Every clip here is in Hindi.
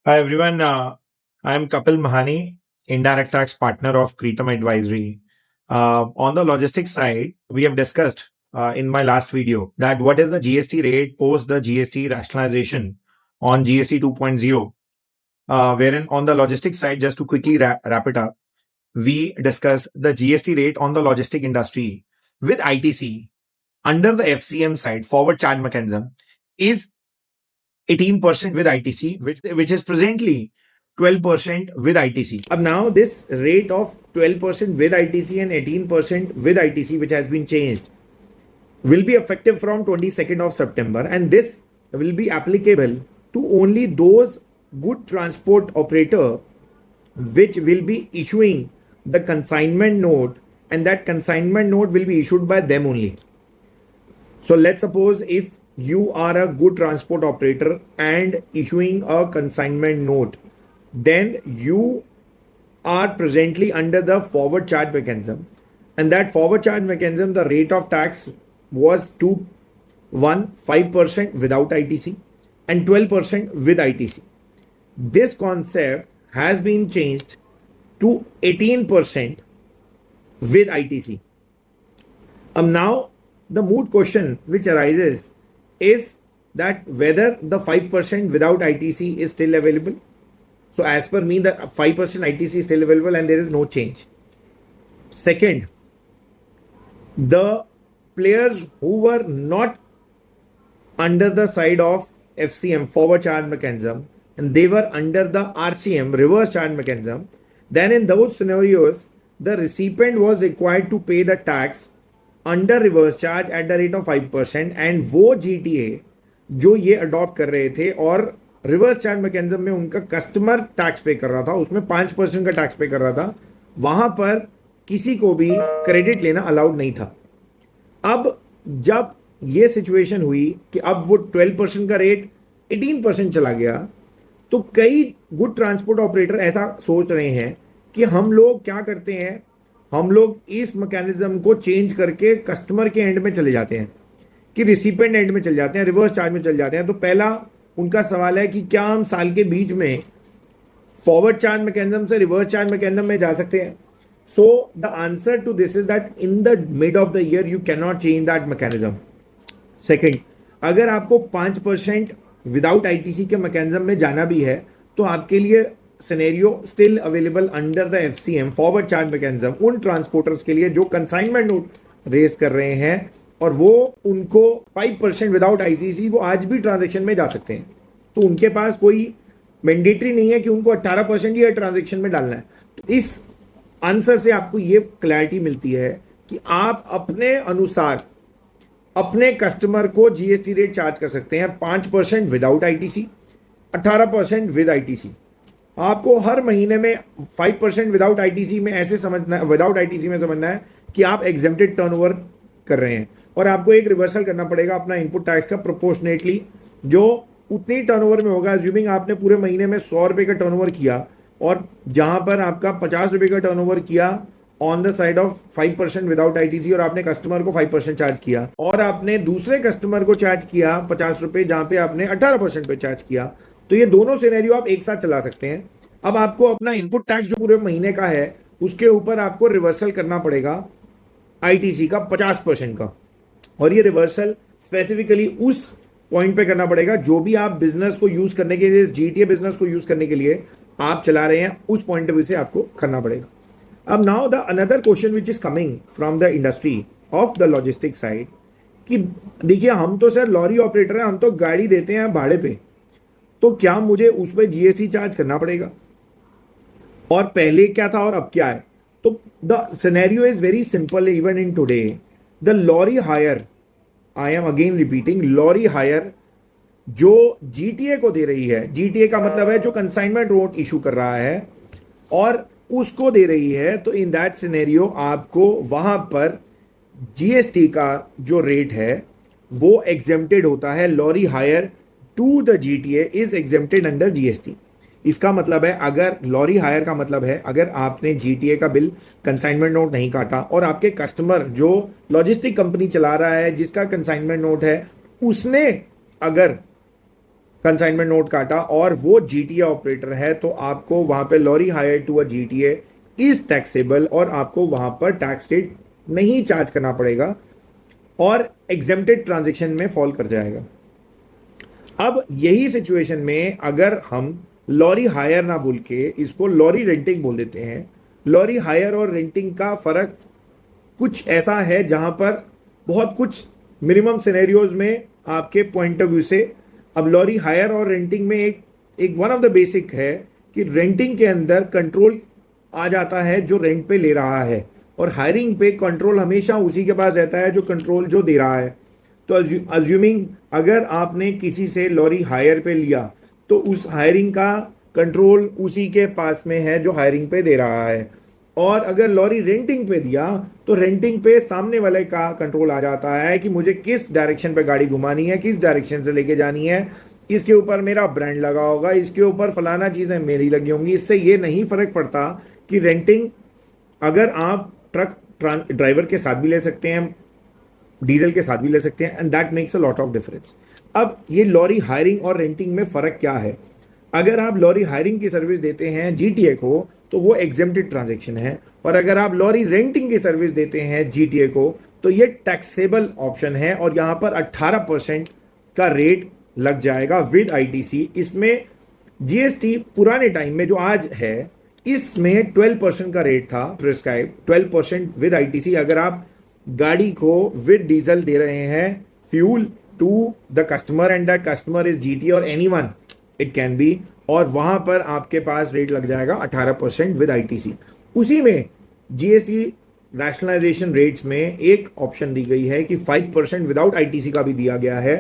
Hi everyone, I'm Kapil Mahani, indirect tax partner of Cretum Advisory. On the logistics side, we have discussed in my last video that what is the GST rate post the GST rationalization on GST 2.0, wherein on the logistics side, just to quickly wrap it up, we discussed the GST rate on the logistic industry with ITC under the FCM side, forward charge mechanism, is 18% with ITC, which is presently 12% with ITC. Now this rate of 12% with ITC and 18% with ITC, which has been changed, will be effective from 22nd of September, and this will be applicable to only those good transport operator which will be issuing the consignment note, and that consignment note will be issued by them only. So let's suppose if you are a good transport operator and issuing a consignment note, then you are presently under the forward charge mechanism. And that forward charge mechanism, the rate of tax was 5% without ITC and 12% with ITC. This concept has been changed to 18% with ITC. Now the moot question which arises is that whether the 5% without ITC is still available. So as per me, the 5% ITC is still available and there is no change. Second, the players who were not under the side of FCM, forward charge mechanism, and they were under the RCM, reverse charge mechanism, then in those scenarios, the recipient was required to pay the tax under reverse charge at the rate of 5%, and वो जीटीए जो ये अडॉप्ट कर रहे थे और रिवर्स चार्ज मैकेनिज्म में उनका कस्टमर टैक्स पे कर रहा था, उसमें 5% का टैक्स पे कर रहा था, वहां पर किसी को भी क्रेडिट लेना अलाउड नहीं था. अब जब ये सिचुएशन हुई कि अब वो 12% का रेट 18% चला गया, तो कई गुड ट्रांसपोर्ट ऑपरेटर ऐसा सोच रहे हैं कि हम लोग क्या करते हैं, हम लोग इस मैकेनिज्म को चेंज करके कस्टमर के एंड में चले जाते हैं, कि रिसिपेंट एंड में चले जाते हैं, रिवर्स चार्ज में चले जाते हैं. तो पहला उनका सवाल है कि क्या हम साल के बीच में फॉरवर्ड चार्ज मैकेनिज्म से रिवर्स चार्ज मैकेनिज्म में जा सकते हैं. So the answer to this is that in the mid of the year you can not change that mechanism. Second, अगर आपको 5% विदाउट आईटीसी के मैकेनिज्म में जाना भी है तो आपके लिए scenario still available under the FCM, forward charge mechanism, उन ट्रांसपोर्टर्स के लिए जो कंसाइनमेंट नोट रेज कर रहे हैं और वो उनको 5% विदाउट आईसीसी वो आज भी ट्रांजेक्शन में जा सकते हैं. तो उनके पास कोई मैंडेटरी नहीं है कि उनको 18% ही ट्रांजेक्शन में डालना है. तो इस आंसर से आपको ये क्लैरिटी मिलती है कि आप अपने अनुसार अपने कस्टमर को जीएसटी रेट चार्ज कर सकते हैं. 5% विदाउट आईटीसी, 18% विद आईटीसी. आपको हर महीने में 5% विदाउट आईटीसी में ऐसे समझना है, विदाउट आईटीसी में समझना है कि आप एग्जेम्प्टेड टर्नओवर कर रहे हैं और आपको एक रिवर्सल करना पड़ेगा अपना इनपुट टैक्स का प्रोपोर्शनेटली, जो उतनी टर्नओवर में होगा. अज्यूमिंग आपने पूरे महीने में 100 रुपये का टर्नओवर किया और जहां पर आपका 50 रुपये का टर्नओवर किया on the side of 5% without ITC और आपने कस्टमर को 5% चार्ज किया और आपने दूसरे कस्टमर को चार्ज किया 50 रुपये जहां पे आपने 18% पे चार्ज किया, तो ये दोनों सिनेरियो आप एक साथ चला सकते हैं. अब आपको अपना इनपुट टैक्स जो पूरे महीने का है उसके ऊपर आपको रिवर्सल करना पड़ेगा आईटीसी का 50% का, और ये रिवर्सल स्पेसिफिकली उस पॉइंट पे करना पड़ेगा जो भी आप बिजनेस को यूज करने के लिए, जीटीए बिजनेस को यूज करने के लिए आप चला रहे हैं, उस पॉइंट ऑफ व्यू से आपको करना पड़ेगा. अब now the another question which is coming from the industry of the logistic side कि देखिए हम तो सर लॉरी ऑपरेटर हैं, हम तो गाड़ी देते हैं भाड़े पे, तो क्या मुझे उस पर जीएसटी चार्ज करना पड़ेगा, और पहले क्या था और अब क्या है. तो the scenario is very simple. Even in today the lorry hire, I am again repeating, lorry hire जो जीटीए को दे रही है, जीटीए का मतलब है जो कंसाइनमेंट नोट इशू कर रहा है और उसको दे रही है, तो इन दैट सिनेरियो आपको वहां पर जीएसटी का जो रेट है वो एग्जेम्प्टेड होता है. Lorry hire to the GTA is exempted under GST. इसका मतलब है, अगर लॉरी हायर का मतलब है अगर आपने जीटीए का बिल कंसाइनमेंट नोट नहीं काटा और आपके कस्टमर जो लॉजिस्टिक कंपनी चला रहा है जिसका कंसाइनमेंट नोट है उसने अगर कंसाइनमेंट नोट काटा और वो जीटीए ऑपरेटर है, तो आपको वहां पे lorry hire to a GTA is taxable और आपको वहां पर टैक्स रेट नहीं चार्ज करना पड़ेगा और एग्जेम्प्टेड ट्रांजेक्शन में फॉल कर जाएगा। अब यही सिचुएशन में अगर हम लॉरी हायर ना बोल के इसको लॉरी रेंटिंग बोल देते हैं, लॉरी हायर और रेंटिंग का फर्क कुछ ऐसा है जहां पर बहुत कुछ मिनिमम सिनेरियोज में आपके पॉइंट ऑफ व्यू से, अब लॉरी हायर और रेंटिंग में एक वन ऑफ द बेसिक है कि रेंटिंग के अंदर कंट्रोल आ जाता है जो रेंट पे ले रहा है, और हायरिंग पे कंट्रोल हमेशा उसी के पास रहता है जो कंट्रोल जो दे रहा है। तो अज्यूमिंग अगर आपने किसी से लॉरी हायर पे लिया तो उस हायरिंग का कंट्रोल उसी के पास में है जो हायरिंग पे दे रहा है, और अगर लॉरी रेंटिंग पे दिया तो रेंटिंग पे सामने वाले का कंट्रोल आ जाता है कि मुझे किस डायरेक्शन पे गाड़ी घुमानी है, किस डायरेक्शन से लेके जानी है, इसके ऊपर मेरा ब्रांड लगा होगा, इसके ऊपर फलाना चीज़ें मेरी लगी होंगी। इससे ये नहीं फर्क पड़ता कि रेंटिंग अगर आप ट्रक ड्राइवर के साथ भी ले सकते हैं, डीजल के साथ भी ले सकते हैं, and that makes a lot of difference. अब ये लॉरी हायरिंग और रेंटिंग में फ़र्क क्या है? अगर आप लॉरी हायरिंग की सर्विस देते हैं जीटीए को तो वो एग्जेम्प्टेड ट्रांजैक्शन है, और अगर आप लॉरी रेंटिंग की सर्विस देते हैं जीटीए को तो ये टैक्सेबल ऑप्शन है, और यहाँ पर 18% का रेट लग जाएगा विद आईटीसी। इसमें जीएसटी पुराने टाइम में जो आज है इसमें 12% का रेट था प्रिस्क्राइब, 12% विद आईटीसी। अगर आप गाड़ी को विद डीजल दे रहे हैं fuel to the customer and that customer is GT और एनीवन इट कैन बी, और वहां पर आपके पास रेट लग जाएगा 18% विद आईटीसी। उसी में जीएसटी रैशनलाइजेशन रेट्स में एक ऑप्शन दी गई है कि 5% विदाउट आईटीसी का भी दिया गया है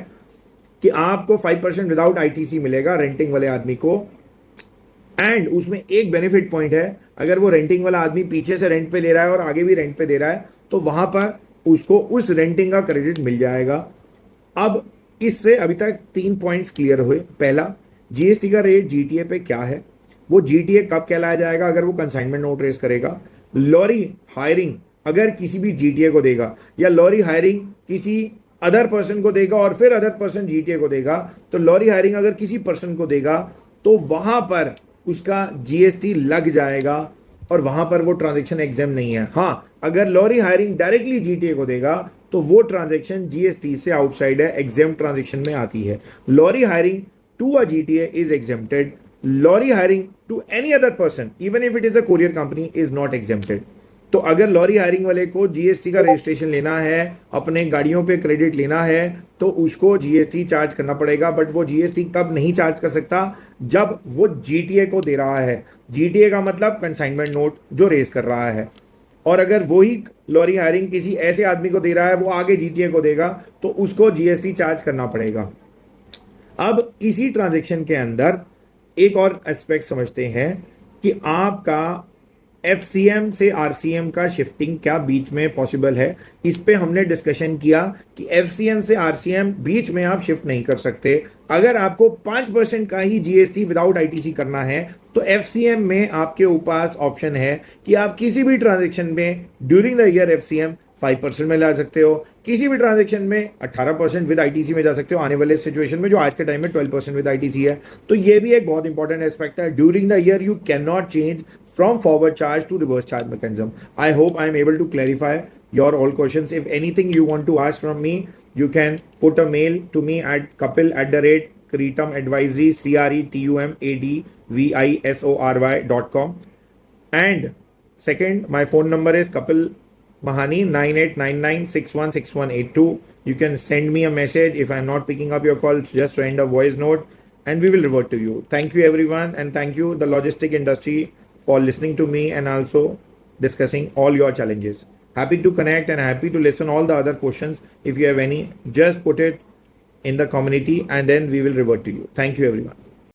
कि आपको 5% विदाउट आईटीसी मिलेगा रेंटिंग वाले आदमी को। एंड उसमें एक बेनिफिट पॉइंट है, अगर वो रेंटिंग वाला आदमी पीछे से रेंट पे ले रहा है और आगे भी रेंट पे दे रहा है तो वहां पर उसको उस रेंटिंग का क्रेडिट मिल जाएगा। अब इससे अभी तक 3 पॉइंट्स क्लियर हुए। पहला, जीएसटी का रेट जीटीए पे क्या है, वो जीटीए कब कहलाया जाएगा अगर वो कंसाइनमेंट नोट रेज करेगा। लॉरी हायरिंग अगर किसी भी जीटीए को देगा, या लॉरी हायरिंग किसी अदर पर्सन को देगा और फिर अदर पर्सन जीटीए को देगा, तो लॉरी हायरिंग अगर किसी पर्सन को देगा तो वहां पर उसका जीएसटी लग जाएगा और वहां पर वो ट्रांजैक्शन एग्जाम नहीं है। हाँ, अगर लॉरी हायरिंग डायरेक्टली जीटीए को देगा तो वो ट्रांजैक्शन जीएसटी से आउटसाइड है, एग्जाम ट्रांजैक्शन में आती है। Lorry hiring to a GTA is exempted, lorry hiring to any other person even if it is a courier company is not exempted. तो अगर लॉरी हायरिंग वाले को जीएसटी का रजिस्ट्रेशन लेना है, अपने गाड़ियों पे क्रेडिट लेना है, तो उसको जीएसटी चार्ज करना पड़ेगा। बट वो जीएसटी कब नहीं चार्ज कर सकता? जब वो जीटीए को दे रहा है। जीटीए का मतलब कंसाइनमेंट नोट जो रेज कर रहा है, और अगर वही लॉरी हायरिंग किसी ऐसे आदमी को दे रहा है, वो आगे जीटीए को देगा, तो उसको जीएसटी चार्ज करना पड़ेगा। अब इसी ट्रांजैक्शन के अंदर एक और एस्पेक्ट समझते हैं कि आपका एफसीएम से आरसीएम का शिफ्टिंग क्या बीच में पॉसिबल है। इस पे हमने डिस्कशन किया कि एफसीएम से आरसीएम बीच में आप शिफ्ट नहीं कर सकते। अगर आपको 5% का ही जीएसटी विदाउट आईटीसी करना है तो एफसीएम में आपके पास ऑप्शन है कि आप किसी भी ट्रांजैक्शन में ड्यूरिंग द ईयर एफसीएम 5% में ला सकते हो, किसी भी ट्रांजैक्शन में 18% विद आईटीसी में जा सकते हो। आने वाले सिचुएशन में जो आज के टाइम में 12% विद आईटीसी है, तो ये भी एक बहुत इंपॉर्टेंट एस्पेक्ट है। During the year you can not change from forward charge to reverse charge mechanism. I hope I am able to clarify your all questions. If anything you want to ask from me, you can put a mail to me at kapil@Cretum Advisory, CRETUMADVISORY.com. And second, my phone number is Kapil Mahani 9899616182. You can send me a message. If I'm not picking up your call, just send a voice note and we will revert to you. Thank you everyone, and thank you the logistic industry for listening to me and also discussing all your challenges. Happy to connect and happy to listen all the other questions. If you have any, just put it in the community and then we will revert to you. Thank you everyone.